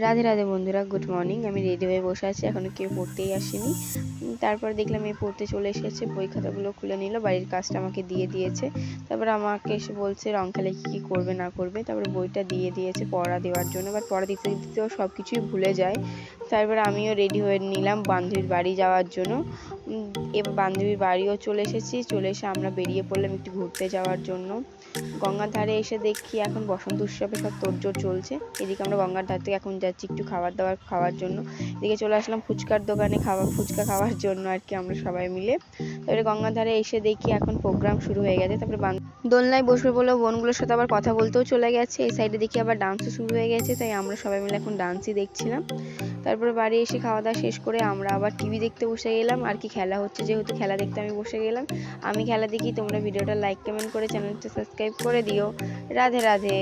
রাধে রাধে বন্ধুরা, good morning. আমি ready হয়ে বসে আছি, এখনো কেউ পড়তেই আসেনি। তারপর দেখলাম এই পড়তে চলে এসেছে, বই খাতাগুলো খুলে নিল, বাড়ির কাজটা আমাকে দিয়ে দিয়েছে। তারপর আমাকে এসে বলছে রং খেলে কী কী করবে না করবে। তারপরে বইটা দিয়ে দিয়েছে পড়া দেওয়ার জন্য, বাট পড়া দিতে দিতেও সব কিছুই ভুলে যায়। তারপরে আমিও রেডি হয়ে নিলাম বান্ধবীর বাড়ি যাওয়ার জন্য। এবার বান্ধবীর বাড়িও চলে এসেছি, চলে এসে আমরা বেরিয়ে পড়লাম একটু ঘুরতে যাওয়ার জন্য। গঙ্গার ধারে এসে দেখি এখন বসন্ত উৎসবে সব তোড়জোড় চলছে। এদিকে আমরা গঙ্গার ধার থেকে এখন যাচ্ছি একটু খাবার দাবার খাওয়ার জন্য। এদিকে চলে আসলাম ফুচকার দোকানে ফুচকা খাওয়ার জন্য আর কি, আমরা সবাই মিলে। তারপরে গঙ্গার ধারে এসে দেখি এখন প্রোগ্রাম শুরু হয়ে গেছে। তারপরে দোলনায় বসবে বলে বোনগুলোর সাথে আবার কথা বলতেও চলে গেছে। এই সাইডে দেখি আবার ডান্সও শুরু হয়ে গেছে, তাই আমরা সবাই মিলে এখন ডান্সই দেখছিলাম। তারপরে বাড়ি এসে খাওয়া দাওয়া শেষ করে আমরা আবার টিভি দেখতে বসে গেলাম আর কি। খেলা হচ্ছে যেহেতু, খেলা দেখতে আমি বসে গেলাম। আমি খেলা দেখি, তোমরা ভিডিওটা লাইক কমেন্ট করে চ্যানেলটা সাবস্ক্রাইব করে দিও। রাধে রাধে।